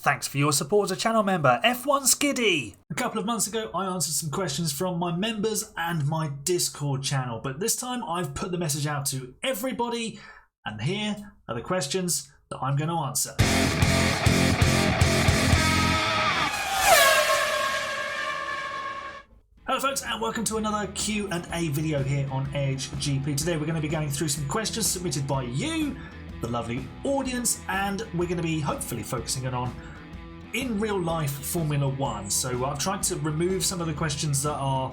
Thanks for your support as a channel member, F1 Skiddy! A couple of months ago I answered some questions from my members and my Discord channel, but this time I've put the message out to everybody, and here are the questions that I'm going to answer. Hello folks, and welcome to another Q&A video here on AHGP. Today we're going to be going through some questions submitted by you, the lovely audience, and we're going to be hopefully focusing on in real life Formula One. So I've tried to remove some of the questions that are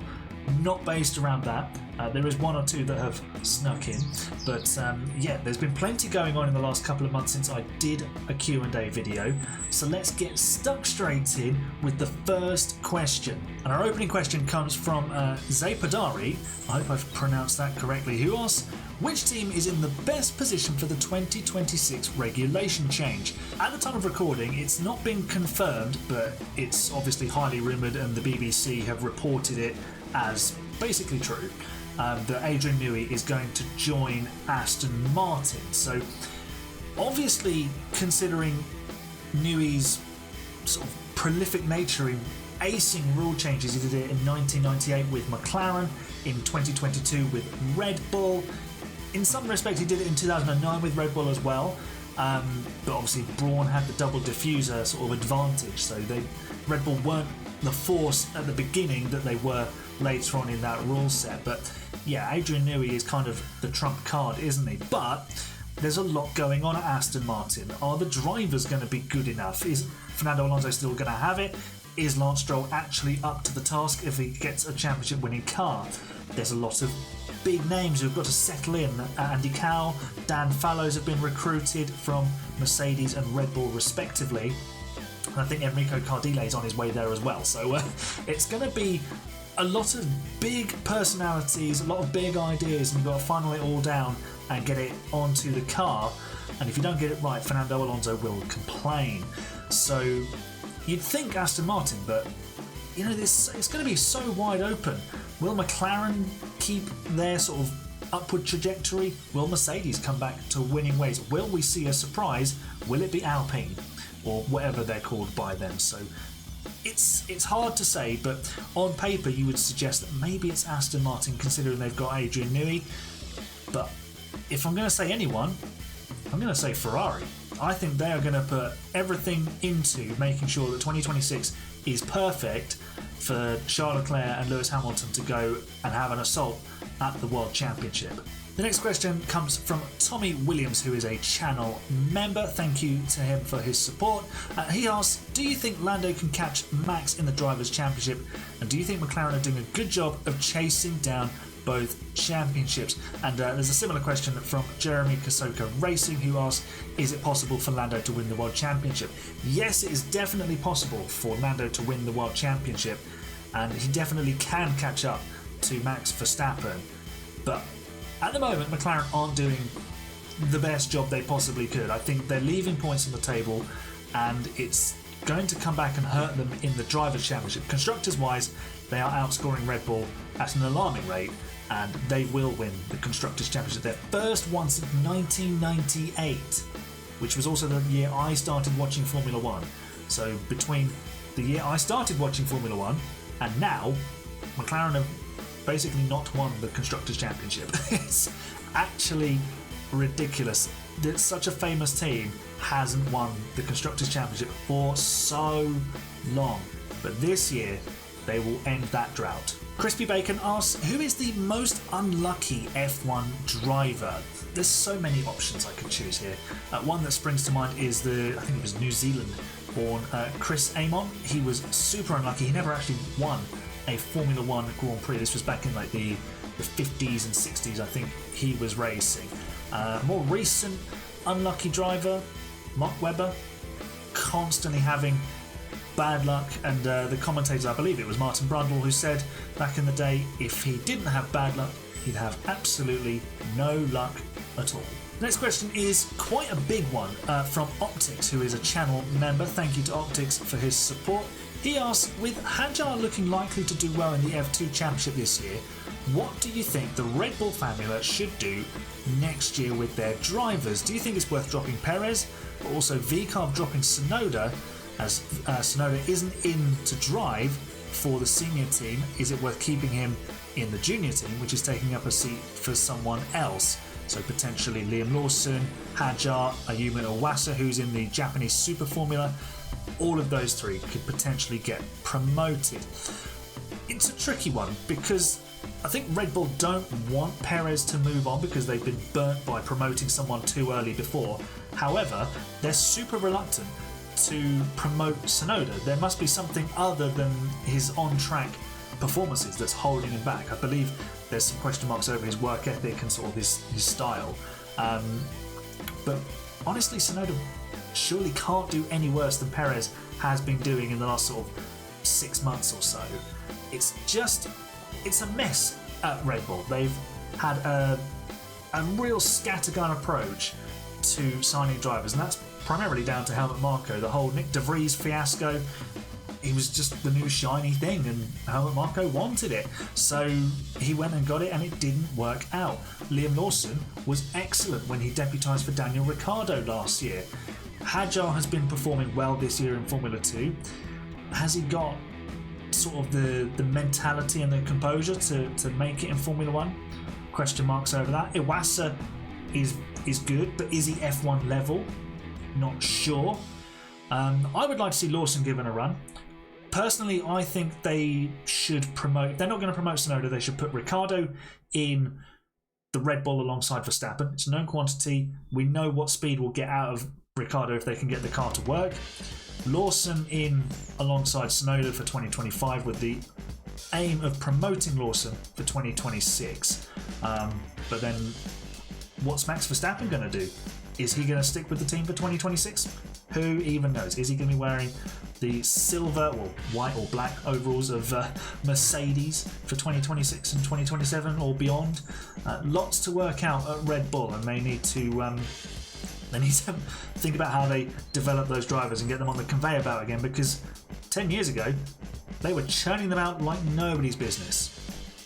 not based around that. There is one or two that have snuck in, but yeah, there's been plenty going on in the last couple of months since I did a Q&A video. So let's get stuck straight in with the first question. And our opening question comes from Zapadari, I hope I've pronounced that correctly, who asks, which team is in the best position for the 2026 regulation change? At the time of recording, it's not been confirmed, but it's obviously highly rumoured and the BBC have reported it as basically true, that Adrian Newey is going to join Aston Martin. So obviously, considering Newey's sort of prolific nature in acing rule changes, he did it in 1998 with McLaren, in 2022 with Red Bull. In some respects, he did it in 2009 with Red Bull as well, but obviously Brawn had the double diffuser sort of advantage, so Red Bull weren't the force at the beginning that they were later on in that rule set. But yeah, Adrian Newey is kind of the trump card, isn't he? But there's a lot going on at Aston Martin. Are the drivers going to be good enough? Is Fernando Alonso still going to have it? Is Lance Stroll actually up to the task if he gets a championship winning car? There's a lot of big names who've got to settle in. Andy Cowell, Dan Fallows have been recruited from Mercedes and Red Bull respectively. And I think Enrico Cardile is on his way there as well. So it's going to be a lot of big personalities, a lot of big ideas, and you've got to funnel it all down and get it onto the car. And if you don't get it right, Fernando Alonso will complain. So you'd think Aston Martin, but you know, it's going to be so wide open. Will McLaren keep their sort of upward trajectory? Will Mercedes come back to winning ways? Will we see a surprise? Will it be Alpine or whatever they're called by them? So it's hard to say, but on paper you would suggest that maybe it's Aston Martin, considering they've got Adrian Newey. But if I'm going to say anyone, I'm going to say Ferrari. I think they are going to put everything into making sure that 2026 is perfect for Charles Leclerc and Lewis Hamilton to go and have an assault at the World Championship. The next question comes from Tommy Williams, who is a channel member. Thank you to him for his support. He asks, do you think Lando can catch Max in the Drivers' Championship? And do you think McLaren are doing a good job of chasing down both championships? And there's a similar question from Jeremy Kasoka Racing, who asks, is it possible for Lando to win the World Championship? Yes, it is definitely possible for Lando to win the World Championship, and he definitely can catch up to Max Verstappen. But at the moment, McLaren aren't doing the best job they possibly could. I think they're leaving points on the table, and it's going to come back and hurt them in the Drivers' Championship. Constructors-wise, they are outscoring Red Bull at an alarming rate, and they will win the Constructors' Championship. Their first one since 1998, which was also the year I started watching Formula One. So between the year I started watching Formula One and now, McLaren have basically not won the Constructors' Championship. It's actually ridiculous that such a famous team hasn't won the Constructors' Championship for so long. But this year, they will end that drought. Crispy Bacon asks, who is the most unlucky F1 driver? There's so many options I could choose here. One that springs to mind is I think it was New Zealand-born Chris Amon. He was super unlucky. He never actually won a Formula One Grand Prix. This was back in like the 50s and 60s, I think he was racing. More recent unlucky driver, Mark Webber, constantly having bad luck, and the commentators, I believe it was Martin Brundle, who said back in the day, if he didn't have bad luck, he'd have absolutely no luck at all. The next question is quite a big one from Optics, who is a channel member. Thank you to Optics for his support. He asks, with Hadjar looking likely to do well in the F2 Championship this year, what do you think the Red Bull formula should do next year with their drivers? Do you think it's worth dropping Perez, but also VCarb dropping Tsunoda? as Tsunoda isn't in to drive for the senior team. Is it worth keeping him in the junior team, which is taking up a seat for someone else? So potentially Liam Lawson, Hadjar, Ayumu Iwasa, who's in the Japanese Super Formula. All of those three could potentially get promoted. It's a tricky one because I think Red Bull don't want Perez to move on because they've been burnt by promoting someone too early before. However, they're super reluctant to promote Tsunoda. There must be something other than his on-track performances that's holding him back. I believe there's some question marks over his work ethic and sort of his style. But honestly, Tsunoda surely can't do any worse than Perez has been doing in the last sort of 6 months or so. It's a mess at Red Bull. They've had a real scattergun approach to signing drivers, and that's primarily down to Helmut Marko. The whole Nick De Vries fiasco, he was just the new shiny thing, and Helmut Marko wanted it, so he went and got it, and it didn't work out. Liam Lawson was excellent when he deputised for Daniel Ricciardo last year. Hadjar has been performing well this year in Formula 2. Has he got sort of the mentality and the composure to make it in Formula 1? Question marks over that. Iwasa is good, but is he F1 level? Not sure. I would like to see Lawson given a run. Personally, I think they should promote... If they're not going to promote Tsunoda, they should put Ricciardo in the Red Bull alongside Verstappen. It's a known quantity. We know what speed we'll get out of Ricciardo if they can get the car to work. Lawson in alongside Tsunoda for 2025 with the aim of promoting Lawson for 2026. But then what's Max Verstappen going to do? Is he going to stick with the team for 2026? Who even knows? Is he going to be wearing the silver or white or black overalls of Mercedes for 2026 and 2027 or beyond? Lots to work out at Red Bull, and they need to think about how they develop those drivers and get them on the conveyor belt again, because 10 years ago they were churning them out like nobody's business.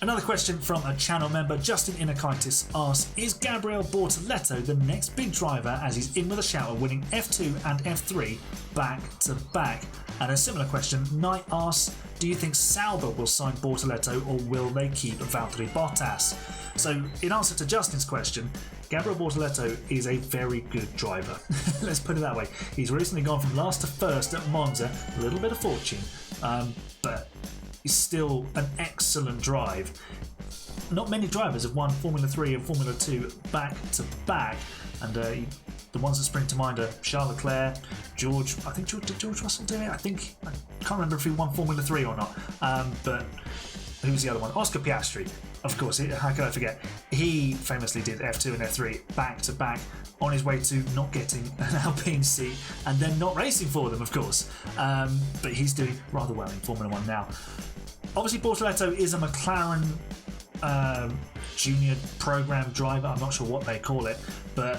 Another question from a channel member, Justin Inakaitis, asks, is Gabriel Bortoleto the next big driver as he's in with a shout of winning F2 and F3 back to back? And a similar question, Knight asks, do you think Sauber will sign Bortoleto or will they keep Valtteri Bottas? So in answer to Justin's question, Gabriel Bortoleto is a very good driver. Let's put it that way. He's recently gone from last to first at Monza, a little bit of fortune, but he's still an excellent drive. Not many drivers have won Formula 3 and Formula 2 back to back, and the ones that spring to mind are Charles Leclerc, George Russell did it? I can't remember if he won Formula 3 or not, but who's the other one? Oscar Piastri. Of course, how could I forget? He famously did F2 and F3 back to back on his way to not getting an Alpine seat and then not racing for them, of course. But he's doing rather well in Formula 1 now. Obviously, Bortoleto is a McLaren junior program driver. I'm not sure what they call it, but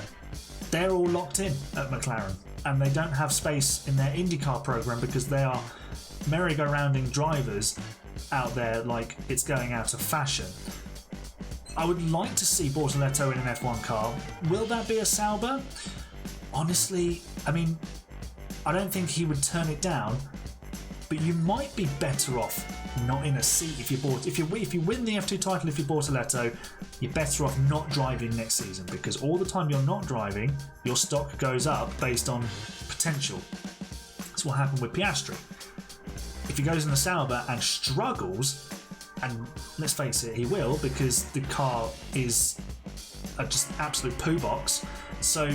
they're all locked in at McLaren, and they don't have space in their IndyCar program because they are merry-go-rounding drivers out there like it's going out of fashion. I would like to see Bortoleto in an F1 car. Will that be a Sauber? Honestly, I mean, I don't think he would turn it down, but you might be better off not in a seat if you win the F2 title. If you're Bortoleto, you're better off not driving next season, because all the time you're not driving, your stock goes up based on potential. That's what happened with Piastri. If he goes in the Sauber and struggles, and let's face it, he will, because the car is a just absolute poo box, so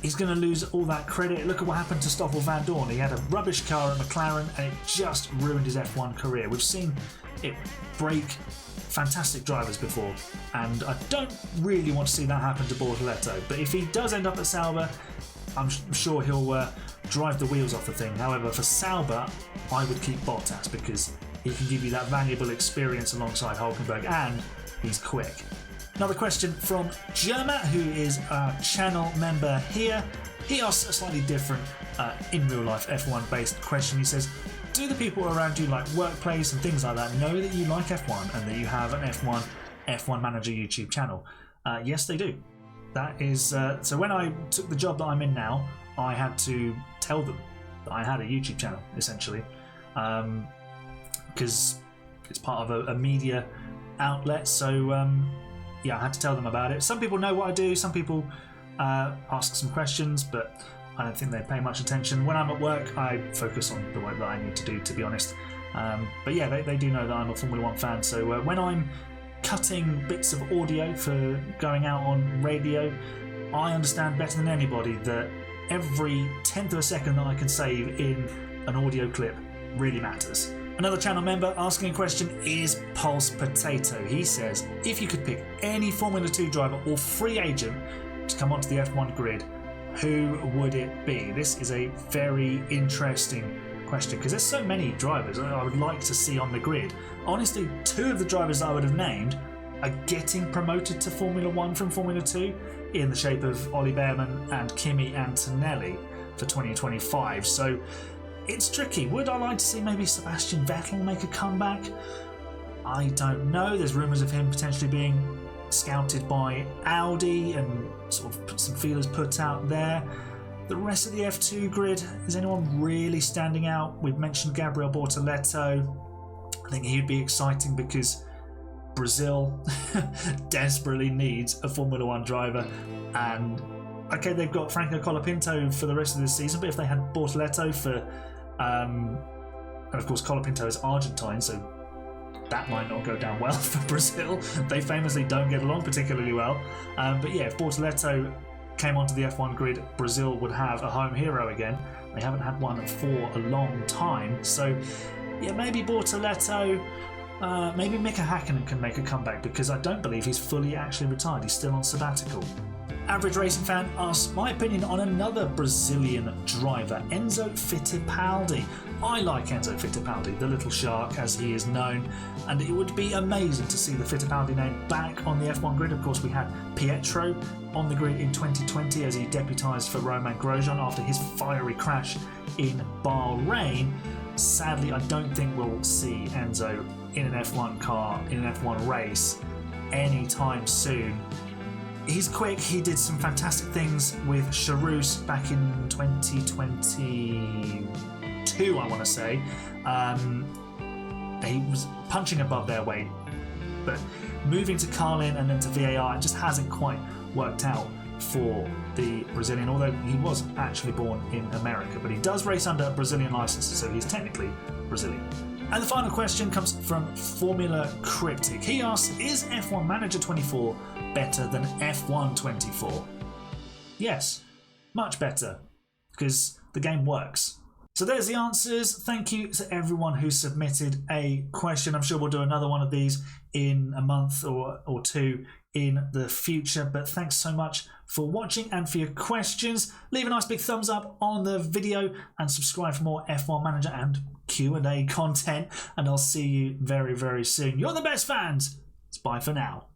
he's going to lose all that credit. Look at what happened to Stoffel Van Dorn. He had a rubbish car at McLaren and it just ruined his F1 career. We've seen it break fantastic drivers before, and I don't really want to see that happen to Bortoleto. But if he does end up at Sauber, I'm sure he'll drive the wheels off the thing. However, for Sauber, I would keep Bottas because he can give you that valuable experience alongside Hülkenberg, and he's quick. Another question from Jerma, who is a channel member here. He asks a slightly different, in real life F1 based question. He says, do the people around you, like workplace and things like that, know that you like F1 and that you have an F1 Manager YouTube channel? Yes, they do. That is, so when I took the job that I'm in now, I had to tell them that I had a YouTube channel, essentially, because it's part of a media outlet. So yeah, I had to tell them about it. Some people know what I do, some people ask some questions, but I don't think they pay much attention. When I'm at work, I focus on the work that I need to do, to be honest. But yeah, they do know that I'm a Formula One fan. So when I'm cutting bits of audio for going out on radio, I understand better than anybody that every tenth of a second that I can save in an audio clip really matters. Another channel member asking a question is Pulse Potato. He says, if you could pick any Formula 2 driver or free agent to come onto the F1 grid, who would it be? This is a very interesting question because there's so many drivers I would like to see on the grid. Honestly, two of the drivers I would have named are getting promoted to Formula 1 from Formula 2 in the shape of Ollie Behrman and Kimi Antonelli for 2025. So it's tricky. Would I like to see maybe Sebastian Vettel make a comeback? I don't know. There's rumours of him potentially being scouted by Audi and sort of some feelers put out there. The rest of the F2 grid, is anyone really standing out? We've mentioned Gabriel Bortoleto. I think he'd be exciting because Brazil desperately needs a Formula 1 driver, and okay, they've got Franco Colapinto for the rest of this season, but if they had Bortoleto for and of course Colapinto is Argentine, so that might not go down well for Brazil. They famously don't get along particularly well, but yeah, if Bortoleto came onto the F1 grid, Brazil would have a home hero again. They haven't had one for a long time, so yeah, maybe Bortoleto. Maybe Mika Hakkinen can make a comeback because I don't believe he's fully actually retired. He's still on sabbatical. Average Racing Fan asks my opinion on another Brazilian driver, Enzo Fittipaldi. I like Enzo Fittipaldi, the little shark as he is known, and it would be amazing to see the Fittipaldi name back on the F1 grid. Of course, we had Pietro on the grid in 2020 as he deputised for Romain Grosjean after his fiery crash in Bahrain. Sadly, I don't think we'll see Enzo in an F1 car, in an F1 race, anytime soon. He's quick, he did some fantastic things with Charus back in 2022, I want to say. He was punching above their weight, but moving to Carlin and then to VAR, it just hasn't quite worked out for the Brazilian, although he was actually born in America, but he does race under Brazilian licenses, so he's technically Brazilian. And the final question comes from Formula Cryptic. He asks, is F1 Manager 24 better than F1 24? Yes, much better, because the game works. So there's the answers. Thank you to everyone who submitted a question. I'm sure we'll do another one of these in a month or two in the future, but thanks so much for watching and for your questions. Leave a nice big thumbs up on the video and subscribe for more F1 Manager and Q&A content, and I'll see you very, very soon. You're the best fans. It's bye for now.